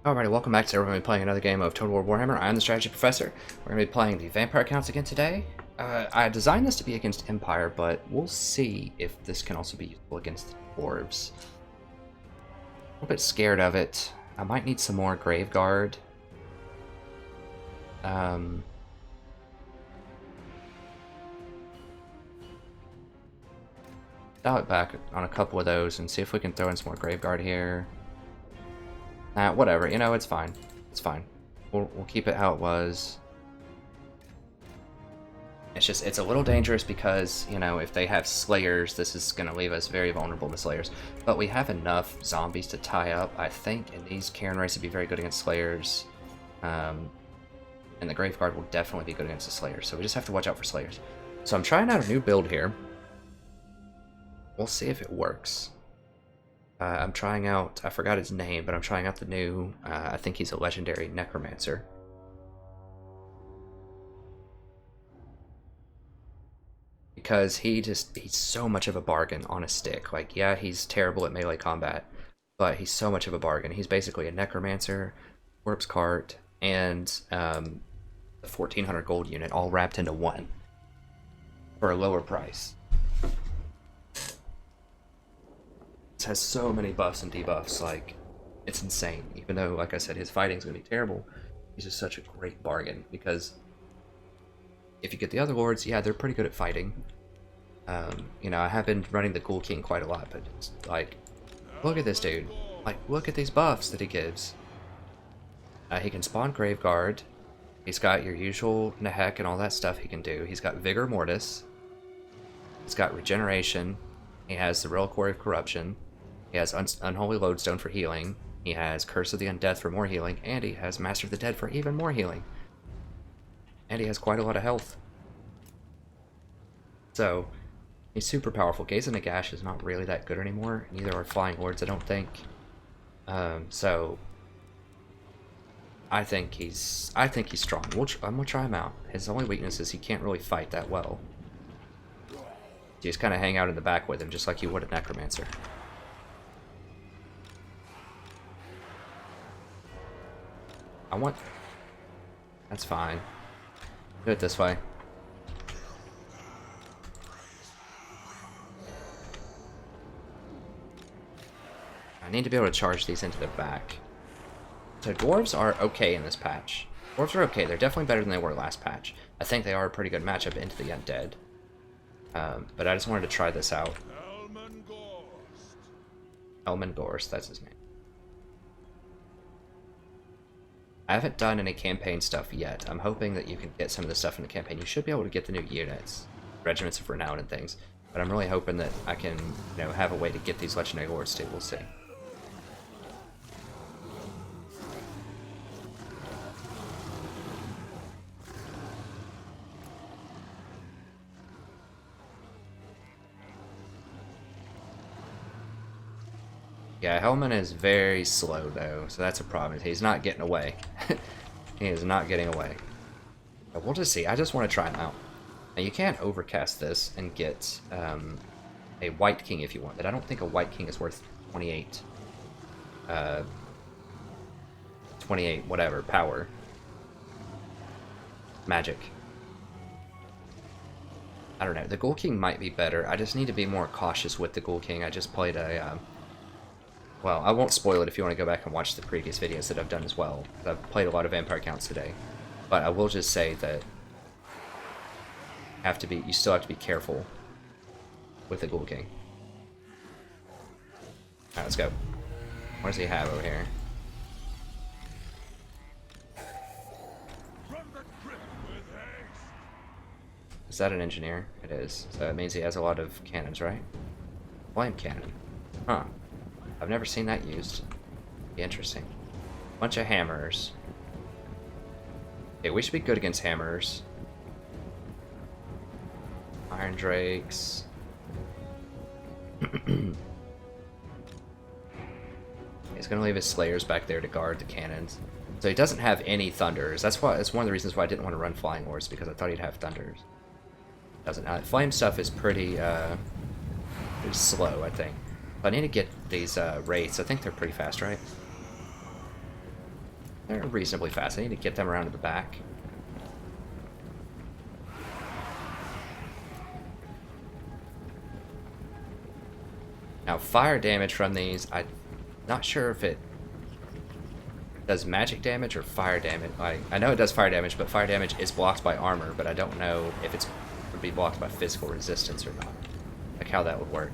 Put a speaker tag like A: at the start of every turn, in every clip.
A: Alrighty, welcome back to everyone playing another game of Total War Warhammer. I am the Strategy Professor. We're going to be playing the Vampire Accounts again today. I designed this to be against Empire, but we'll see if this can also be useful against Dwarves. A little bit scared of it. I might need some more Grave Guard. Dial it back on a couple of those and see if we can throw in some more Grave Guard here. Whatever, you know, it's fine. It's fine. We'll keep it how it was. It's a little dangerous because, you know, if they have Slayers, this is going to leave us very vulnerable to Slayers. But we have enough zombies to tie up, I think, and these Karen race would be very good against Slayers. And the Graveguard will definitely be good against the Slayers, so we just have to watch out for Slayers. So I'm trying out a new build here. We'll see if it works. I'm trying out, I forgot his name, but I'm trying out the new, I think he's a legendary Necromancer. Because he's so much of a bargain on a stick. Like, yeah, he's terrible at melee combat, but he's so much of a bargain. He's basically a Necromancer, Corpse Cart, and the 1400 gold unit all wrapped into one for a lower price. Has so many buffs and debuffs, like, it's insane. Even though, like I said, his fighting's gonna be terrible, he's just such a great bargain, because if you get the other lords, yeah, they're pretty good at fighting. You know, I have been running the Ghoul King quite a lot, but it's like, look at this dude. Like, look at these buffs that he gives. He can spawn Graveguard. He's got your usual Nehek and all that stuff he can do. He's got Vigor Mortis. He's got Regeneration. He has the Reliquary of Corruption. He has Unholy Lodestone for healing. He has Curse of the Undead for more healing. And he has Master of the Dead for even more healing. And he has quite a lot of health. So, he's super powerful. Gaze and Nagash is not really that good anymore. Neither are Flying Lords, I don't think. So, I think he's strong. I'm gonna try him out. His only weakness is he can't really fight that well. You just kind of hang out in the back with him, just like you would a Necromancer. That's fine. Do it this way. I need to be able to charge these into the back. So Dwarves are okay in this patch. Dwarves are okay. They're definitely better than they were last patch. I think they are a pretty good matchup into the Undead. But I just wanted to try this out. Elman Gorst, that's his name. I haven't done any campaign stuff yet. I'm hoping that you can get some of the stuff in the campaign. You should be able to get the new units, Regiments of Renown and things. But I'm really hoping that I can, you know, have a way to get these Legendary Lords too. We'll see. Yeah, Hellman is very slow though, so that's a problem. He's not getting away. He is not getting away. But we'll just see. I just want to try him out. Now you can overcast this and get a White King if you want, but I don't think a White King is worth 28. 28 whatever power. Magic. I don't know. The Ghoul King might be better. I just need to be more cautious with the Ghoul King. I just played a well, I won't spoil it if you want to go back and watch the previous videos that I've done as well. I've played a lot of Vampire Accounts today. But I will just say that you still have to be careful with the Ghoul King. Alright, let's go. What does he have over here? Is that an engineer? It is. So that means he has a lot of cannons, right? Flame cannon. Huh. I've never seen that used. Be interesting. Bunch of hammers. Okay, we should be good against hammers. Iron Drakes. He's gonna leave his Slayers back there to guard the cannons. So he doesn't have any Thunders. That's one of the reasons why I didn't want to run Flying Lords, because I thought he'd have Thunders. Doesn't. Flame stuff is pretty slow, I think. I need to get these Wraiths. I think they're pretty fast, right? They're reasonably fast. I need to get them around to the back. Now, fire damage from these, I'm not sure if it does magic damage or fire damage. Like, I know it does fire damage, but fire damage is blocked by armor, but I don't know if it would be blocked by physical resistance or not. Like how that would work.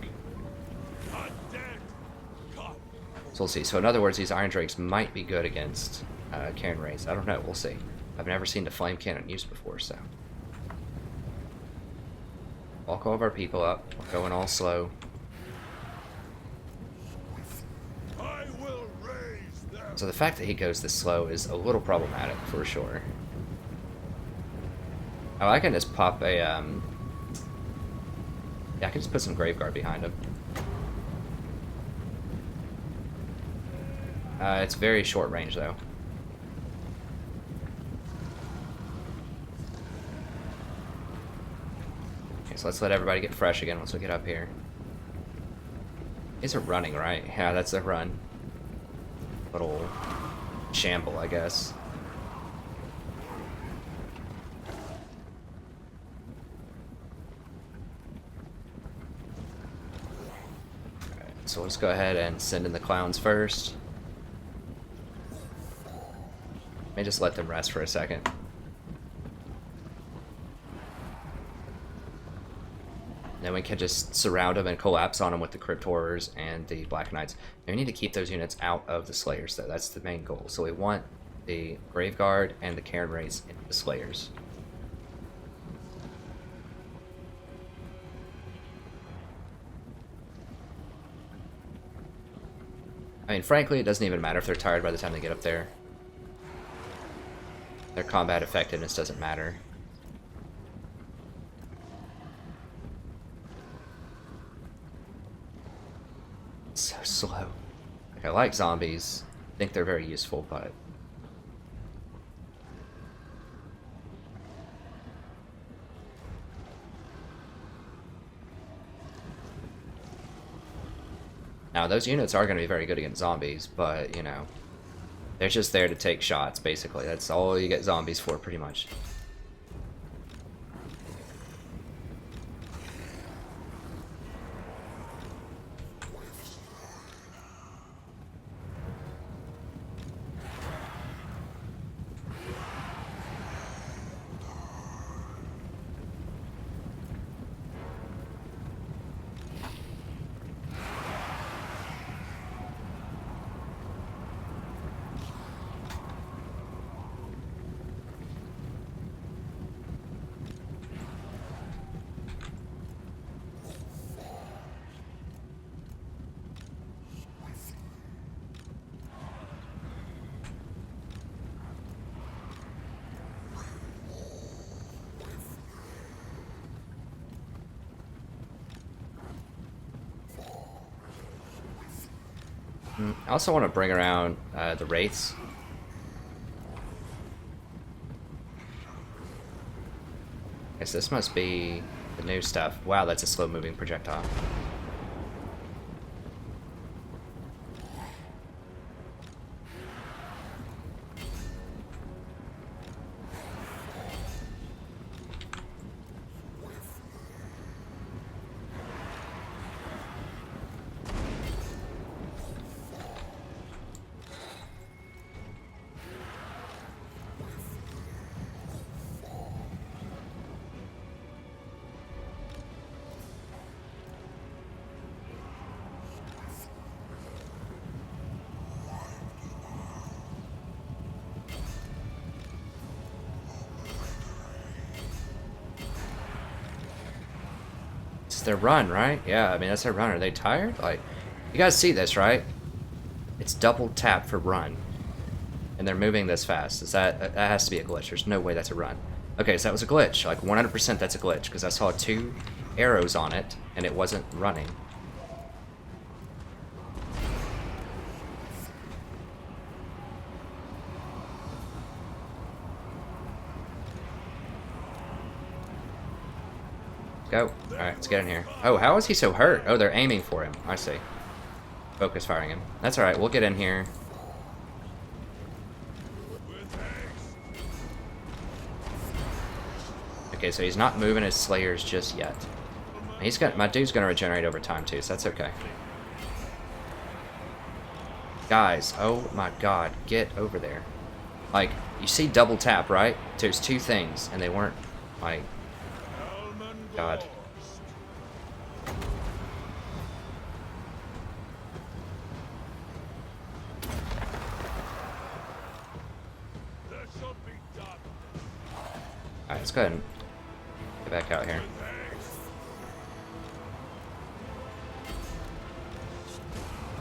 A: So we'll see. So in other words, these Iron Drakes might be good against Cairn Wraiths. I don't know. We'll see. I've never seen the flame cannon used before, so. Walk all of our people up. We're going all slow. So the fact that he goes this slow is a little problematic for sure. Oh, I can just pop a, yeah, I can just put some Graveguard behind him. It's very short range though. Okay, so let's let everybody get fresh again once we get up here. These are running, right? Yeah, that's a run. Little shamble, I guess. Alright, so let's go ahead and send in the clowns first. Let me just let them rest for a second. Then we can just surround them and collapse on them with the Crypt Horrors and the Black Knights. And we need to keep those units out of the Slayers, though. That's the main goal. So we want the Graveguard and the Cairn Wraiths into the Slayers. I mean, frankly, it doesn't even matter if they're tired by the time they get up there. Their combat effectiveness doesn't matter. So slow. Like, I like zombies. I think they're very useful, but now those units are going to be very good against zombies, but you know, they're just there to take shots basically. That's all you get zombies for pretty much. I also want to bring around the Wraiths. Guess this must be the new stuff. Wow, that's a slow-moving projectile. Their run, right? Yeah, I mean, that's their run. Are they tired? Like, you guys see this, right? It's double tap for run. And they're moving this fast. Is that has to be a glitch. There's no way that's a run. Okay, so that was a glitch. Like, 100% that's a glitch, because I saw 2 arrows on it, and it wasn't running. Go. Alright, let's get in here. Oh, how is he so hurt? Oh, they're aiming for him. I see. Focus firing him. That's alright, we'll get in here. Okay, so he's not moving his Slayers just yet. My dude's gonna regenerate over time too, so that's okay. Guys, oh my god, get over there. Like, you see double tap, right? There's two things, and they weren't, like... God. Alright, let's go ahead and get back out here.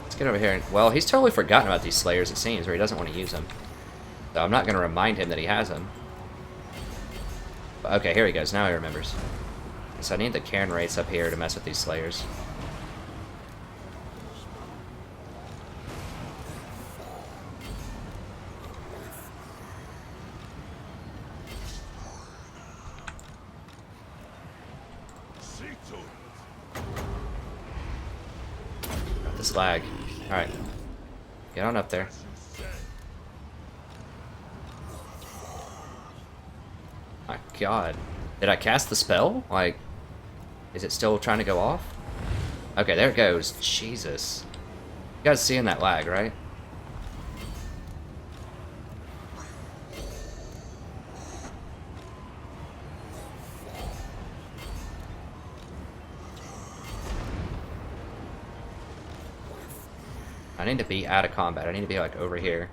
A: Let's get over here. Well, he's totally forgotten about these Slayers, it seems, or he doesn't want to use them. So I'm not going to remind him that he has them. But, okay, here he goes. Now he remembers. So I need the Cairn Wraiths up here to mess with these Slayers. Got this lag. Alright. Get on up there. My god. Did I cast the spell? Like, is it still trying to go off? Okay, there it goes. Jesus. You guys seeing that lag, right? I need to be out of combat. I need to be, like, over here.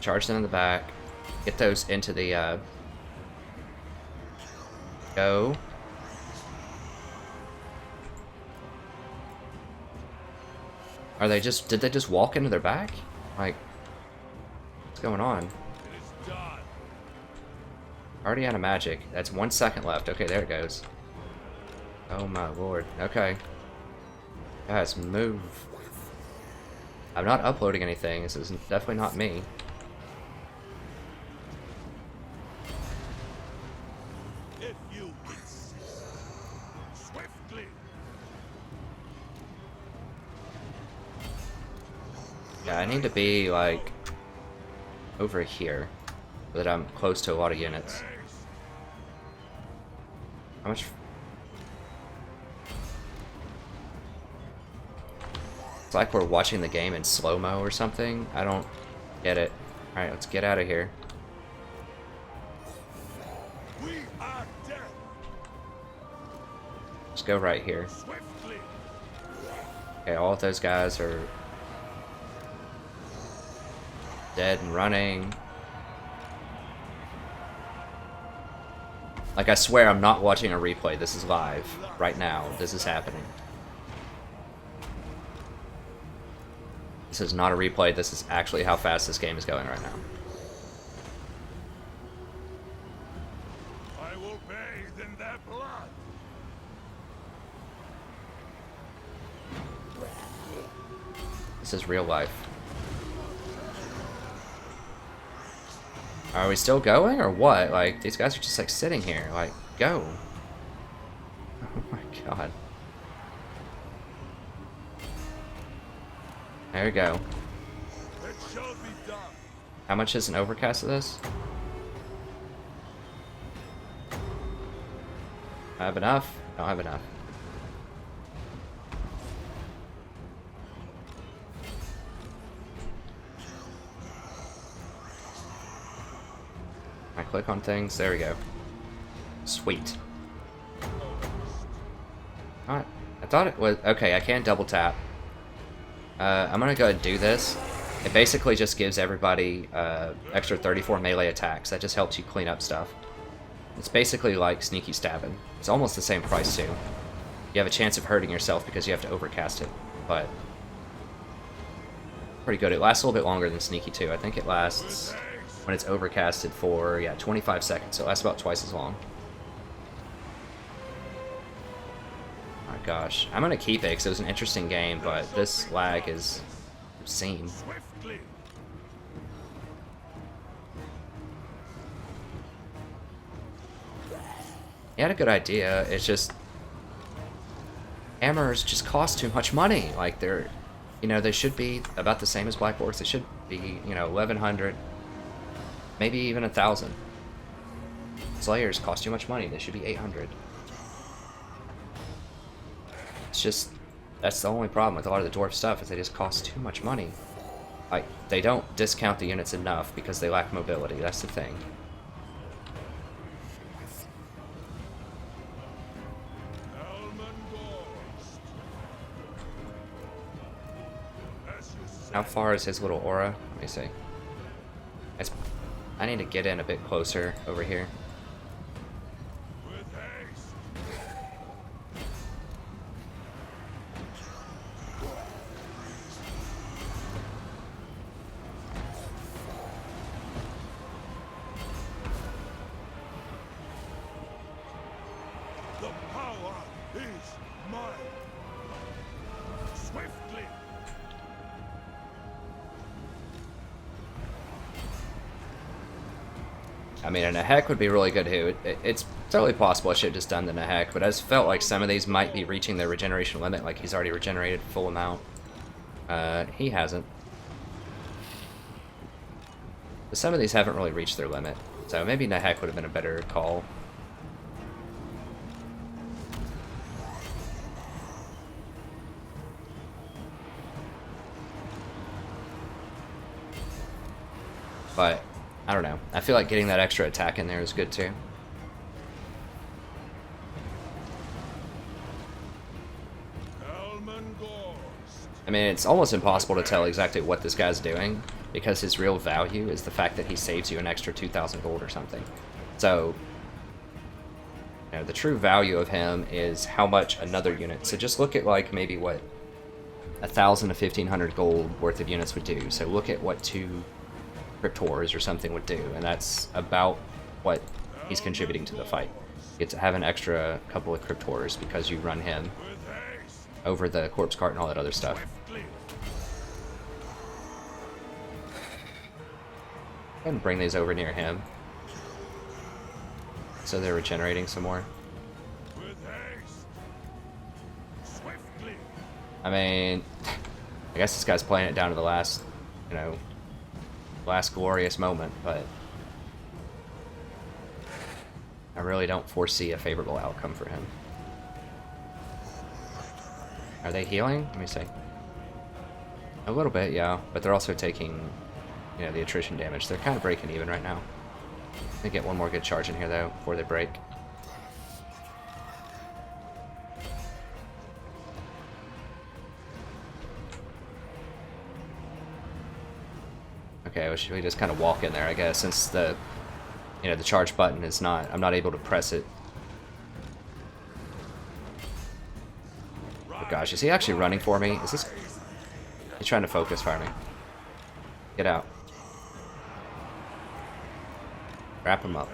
A: Charge them in the back. Get those into the, go. Are they just... Did they just walk into their back? Like... What's going on? Already out of magic. That's 1 second left. Okay, there it goes. Oh my lord. Okay. Guys, move. I'm not uploading anything. This is definitely not me. Yeah, I need to be, like, over here, so that I'm close to a lot of units. How much... It's like we're watching the game in slow-mo or something. I don't get it. Alright, let's get out of here. Let's go right here. Okay, all of those guys are... dead and running. Like, I swear I'm not watching a replay. This is live. Right now. This is happening. This is not a replay. This is actually how fast this game is going right now.
B: I will bathe in their blood.
A: This is real life. Are we still going, or what? Like, these guys are just, like, sitting here. Like, go. Oh my god. There we go.
B: It shall be done.
A: How much is an overcast of this? I have enough? Don't have enough. I click on things. There we go. Sweet. Alright. I thought it was... Okay, I can't double tap. I'm gonna go ahead and do this. It basically just gives everybody extra 34 melee attacks. That just helps you clean up stuff. It's basically like sneaky stabbing. It's almost the same price too. You have a chance of hurting yourself because you have to overcast it, but pretty good. It lasts a little bit longer than sneaky too. I think it lasts, when it's overcasted, for, yeah, 25 seconds. So it lasts about twice as long. Oh my gosh. I'm gonna keep it because it was an interesting game, but this lag is obscene. He had a good idea. It's just hammers just cost too much money. Like, they're, you know, they should be about the same as Black Orcs. They should be, you know, 1,100, maybe even 1,000. Slayers cost too much money. They should be 800. It's just, that's the only problem with a lot of the dwarf stuff, is they just cost too much money. Like, they don't discount the units enough because they lack mobility. That's the thing. How far is his little aura? Let me see. I need to get in a bit closer over here.
B: The power is mine. Swiftly.
A: I mean, a Nahek would be really good too. It's totally possible I should have just done the Nahek, but I just felt like some of these might be reaching their regeneration limit, like he's already regenerated full amount. He hasn't. But some of these haven't really reached their limit, so maybe Nahek would have been a better call. But I don't know. I feel like getting that extra attack in there is good too. I mean, it's almost impossible to tell exactly what this guy's doing, because his real value is the fact that he saves you an extra 2,000 gold or something. So, you know, the true value of him is how much another unit. So just look at, like, maybe what 1,000 to 1,500 gold worth of units would do. So look at what 2 Cryptors or something would do, and that's about what he's contributing to the fight. You get to have an extra couple of Cryptors because you run him over the corpse cart and all that other stuff. Go ahead and bring these over near him so they're regenerating some more. I mean, I guess this guy's playing it down to the last, you know, last glorious moment, but I really don't foresee a favorable outcome for him. Are they healing? Let me see. A little bit, yeah, but they're also taking, you know, the attrition damage. They're kind of breaking even right now. They get one more good charge in here though before they break. Okay, well, should we just kind of walk in there, I guess, since the, you know, the charge button is not, I'm not able to press it. Oh gosh, is he actually running for me? Is this, he's trying to focus fire me. Get out. Wrap him up.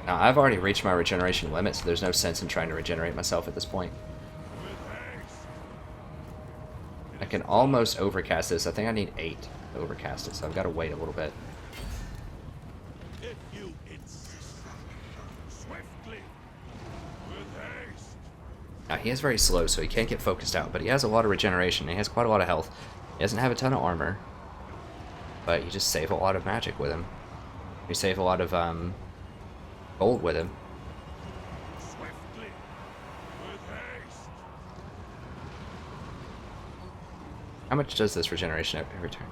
A: Now, I've already reached my regeneration limit, so there's no sense in trying to regenerate myself at this point. I can almost overcast this. I think I need 8 to overcast it, so I've got to wait a little bit. Now, he is very slow, so he can't get focused out, but he has a lot of regeneration. He has quite a lot of health. He doesn't have a ton of armor, but you just save a lot of magic with him. You save a lot of gold with him. How much does this regeneration every turn?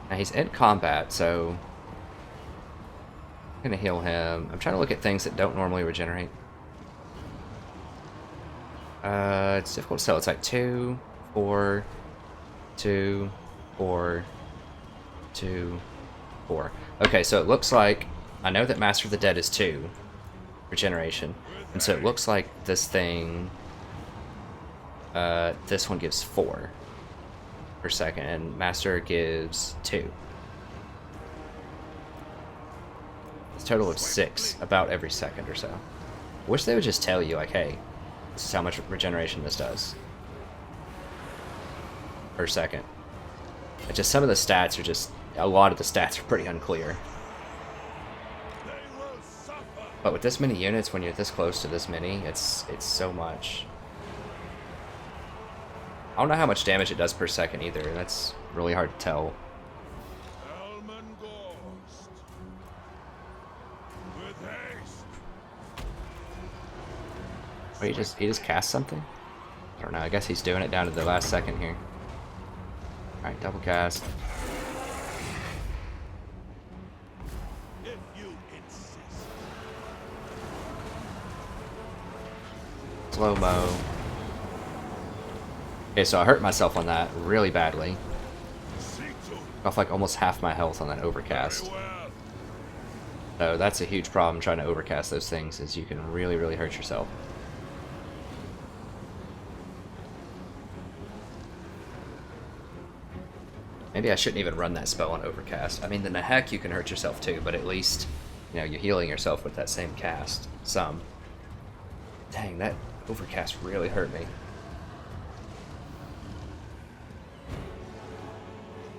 A: Now he's in combat, so I'm gonna heal him. I'm trying to look at things that don't normally regenerate. It's difficult to tell. It's like 2, 4, 2, 4, 2, 4. Okay, so it looks like, I know that Master of the Dead is 2 regeneration, and so it looks like this thing, this one gives 4 per second, and Master gives 2. It's a total of 6 about every second or so. Wish they would just tell you, like, hey, this is how much regeneration this does per second. It's just some of the stats are just, a lot of the stats are pretty unclear. But with this many units, when you're this close to this many, it's so much. I don't know how much damage it does per second either. That's really hard to tell.
B: With haste.
A: Wait, he just cast something? I don't know. I guess he's doing it down to the last second here. All right, double cast.
B: If you insist.
A: Slow-mo. Okay, so I hurt myself on that really badly.
B: See to it.
A: Off like almost half my health on that overcast.
B: Very well.
A: So that's a huge problem trying to overcast those things, is you can really, really hurt yourself. Maybe I shouldn't even run that spell on overcast. I mean, then the heck you can hurt yourself too, but at least, you know, you're healing yourself with that same cast. Some. Dang, that overcast really hurt me.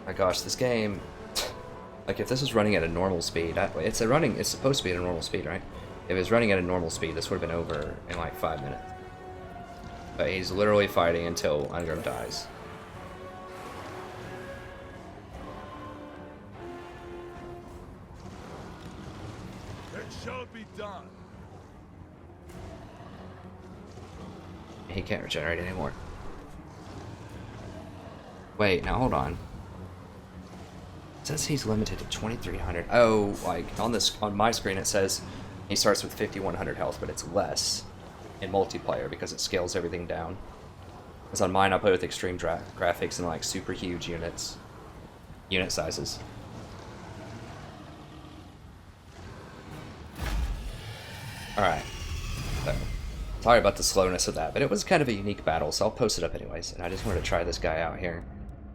A: My gosh, this game, like if this was running at a normal speed, it's supposed to be at a normal speed, right? If it was running at a normal speed, this would have been over in like 5 minutes. But he's literally fighting until Ungrim dies.
B: It shall be done.
A: He can't regenerate anymore. Wait, now hold on. It says he's limited to 2,300. Oh, like on my screen it says he starts with 5,100 health, but it's less in multiplayer because it scales everything down. Because on mine I play with extreme graphics and like super huge unit sizes. Alright. So, sorry about the slowness of that, but it was kind of a unique battle, so I'll post it up anyways. And I just wanted to try this guy out here.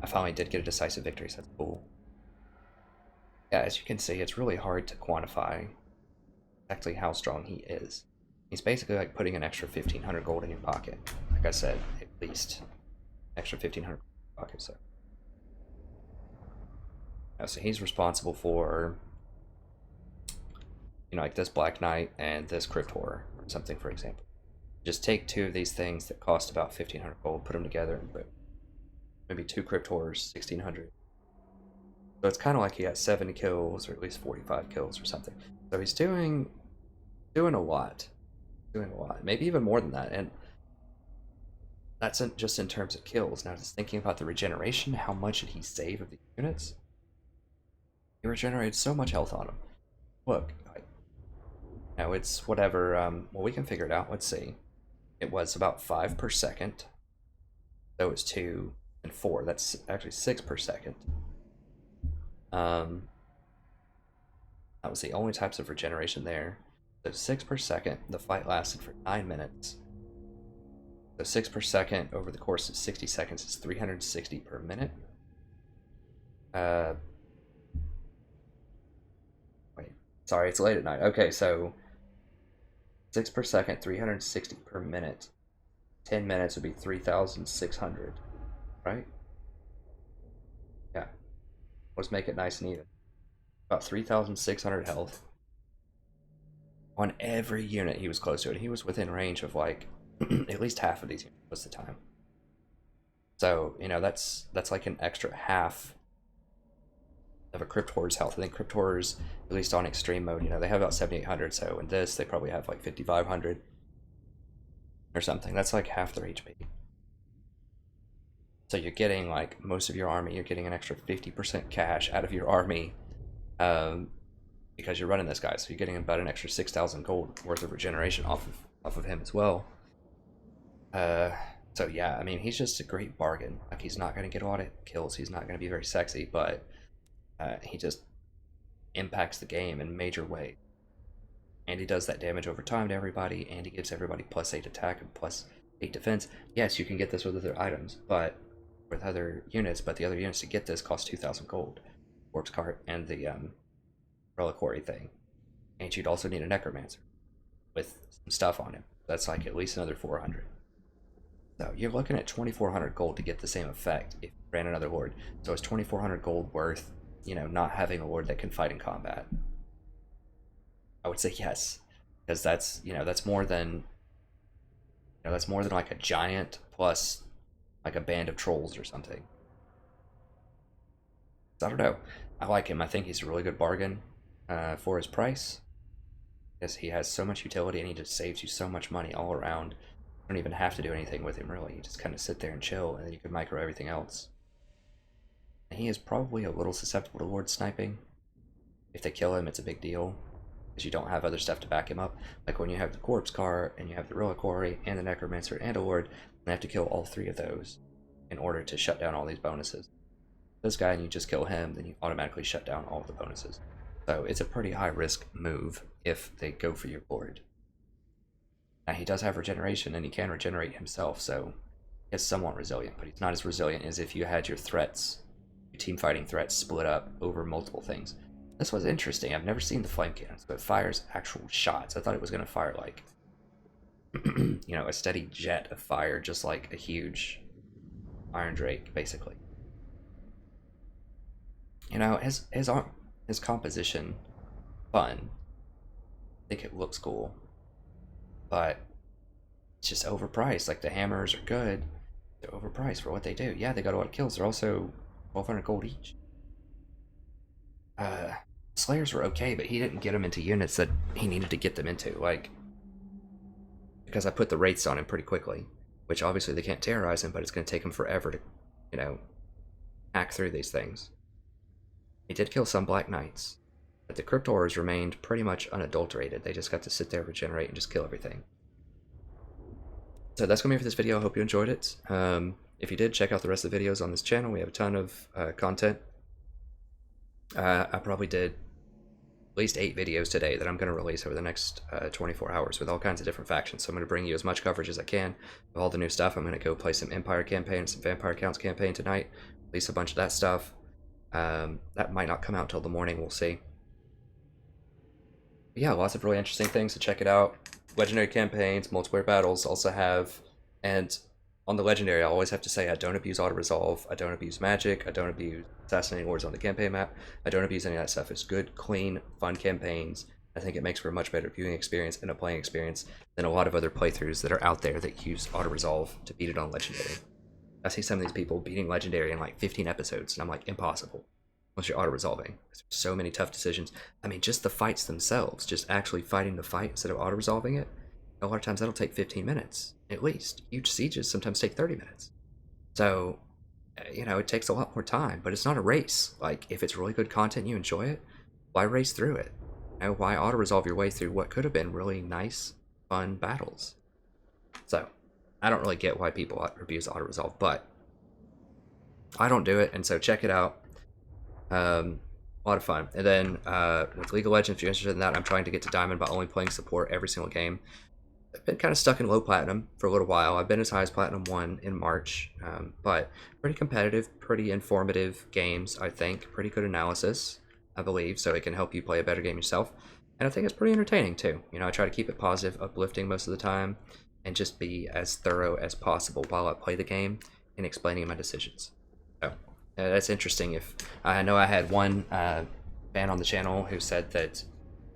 A: I finally did get a decisive victory, so that's cool. Yeah, as you can see, it's really hard to quantify exactly how strong he is. He's basically like putting an extra 1,500 gold in your pocket. Like I said, at least extra 1,500 gold in your pocket. So he's responsible for, you know, like this Black Knight and this Crypt Horror or something, for example. Just take two of these things that cost about 1,500 gold, put them together, and boom. Maybe two Crypt Horrors, 1,600. So it's kind of like he got 70 kills, or at least 45 kills or something. So he's doing a lot. Doing a lot. Maybe even more than that. And that's just in terms of kills. Now just thinking about the regeneration, how much did he save of the units? He regenerated so much health on them. Look. Now it's whatever, well we can figure it out. Let's see. It was about 5 per second. So it's 2 and 4. That's actually 6 per second. That was the only types of regeneration there. So 6 per second, the fight lasted for 9 minutes. So 6 per second over the course of 60 seconds is 360 per minute. Wait, sorry, it's late at night. Okay, so 6 per second, 360 per minute. 10 minutes would be 3,600, right? Yeah. Let's make it nice and even. About 3,600 health. On every unit he was close to it. He was within range of like at least half of these units most of the time. So, you know, that's like an extra half of a Crypt Horror's health. I think Crypt Horrors, at least on extreme mode, you know, they have about 7,800, so in this they probably have like 5,500 or something. That's like half their HP. So you're getting like most of your army, you're getting an extra 50% cash out of your army because you're running this guy. So you're getting about an extra 6,000 gold worth of regeneration off of him as well. So yeah, I mean, he's just a great bargain. Like, he's not going to get a lot of kills. He's not going to be very sexy, but he just impacts the game in major ways. And he does that damage over time to everybody, and he gives everybody +8 attack and +8 defense. Yes, you can get this with other items, but with other units, but the other units to get this cost 2,000 gold. Corpse Cart and the Reliquary thing. And you'd also need a Necromancer with some stuff on him. That's like at least another 400. So you're looking at 2,400 gold to get the same effect if you ran another Lord. So it's 2,400 gold worth, you know, not having a Lord that can fight in combat. I would say yes. because that's, that's more than, that's more than like a giant plus like a band of trolls or something. So I don't know. I like him. I think he's a really good bargain for his price, because he has so much utility and he just saves you so much money all around. You don't even have to do anything with him really. You just kind of sit there and chill, and then you can micro everything else. And he is probably a little susceptible to Lord sniping. If they kill him, it's a big deal, because you don't have other stuff to back him up. Like when you have the Corpse Car, and you have the Reliquary, and the Necromancer, and a Lord, they have to kill all three of those in order to shut down all these bonuses. This guy, and you just kill him, then you automatically shut down all of the bonuses. So it's a pretty high risk move if they go for your Lord. Now he does have regeneration, and he can regenerate himself, so he's somewhat resilient, but he's not as resilient as if you had your threats, your team fighting threats, split up over multiple things. This was interesting. I've never seen the flame cannons, but it fires actual shots. I thought it was going to fire like, a steady jet of fire, just like a huge Iron Drake, basically. His composition, fun. I think it looks cool, but it's just overpriced. Like, the hammers are good, they're overpriced for what they do. Yeah, they got a lot of kills. They're also 1,200 gold each. Slayers were okay, but he didn't get them into units that he needed to get them into, like, because I put the wraiths on him pretty quickly, which obviously they can't terrorize him, but it's going to take him forever to, hack through these things. He did kill some Black Knights, but the Cryptors remained pretty much unadulterated. They just got to sit there, regenerate, and just kill everything. So that's going to be it for this video. I hope you enjoyed it. If you did, check out the rest of the videos on this channel. We have a ton of content. I probably did at least 8 videos today that I'm going to release over the next 24 hours with all kinds of different factions. So I'm going to bring you as much coverage as I can of all the new stuff. I'm going to go play some Empire campaign and some Vampire Counts campaign tonight. Release a bunch of that stuff. That might not come out till the morning. We'll see. But yeah, lots of really interesting things, so check it out. Legendary campaigns, multiplayer battles also have, and on the legendary, I always have to say I don't abuse auto-resolve, I don't abuse magic, I don't abuse assassinating lords on the campaign map, I don't abuse any of that stuff. It's good, clean, fun campaigns. I think it makes for a much better viewing experience and a playing experience than a lot of other playthroughs that are out there that use auto-resolve to beat it on legendary. I see some of these people beating legendary in like 15 episodes, and I'm like, impossible. Unless you're auto-resolving. There's so many tough decisions. I mean, just the fights themselves, just actually fighting the fight instead of auto-resolving it, a lot of times that'll take 15 minutes, at least. Huge sieges sometimes take 30 minutes. So, it takes a lot more time, but it's not a race. Like, if it's really good content and you enjoy it, why race through it? Why auto-resolve your way through what could have been really nice, fun battles? So, I don't really get why people abuse auto-resolve, but I don't do it, and so check it out. A lot of fun. And then with League of Legends, if you're interested in that, I'm trying to get to Diamond by only playing support every single game. I've been kind of stuck in low Platinum for a little while. I've been as high as Platinum 1 in March, but pretty competitive, pretty informative games, I think. Pretty good analysis, I believe, so it can help you play a better game yourself. And I think it's pretty entertaining, too. I try to keep it positive, uplifting most of the time, and just be as thorough as possible while I play the game in explaining my decisions. So that's interesting. If I know I had one fan on the channel who said that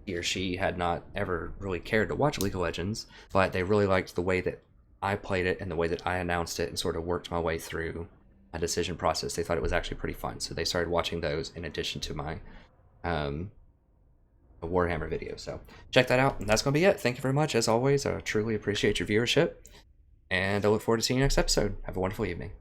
A: he or she had not ever really cared to watch League of Legends, but they really liked the way that I played it and the way that I announced it and sort of worked my way through a decision process. They thought it was actually pretty fun, so they started watching those in addition to my Warhammer video. So check that out, and that's going to be it. Thank you very much. As always, I truly appreciate your viewership, and I look forward to seeing you next episode. Have a wonderful evening.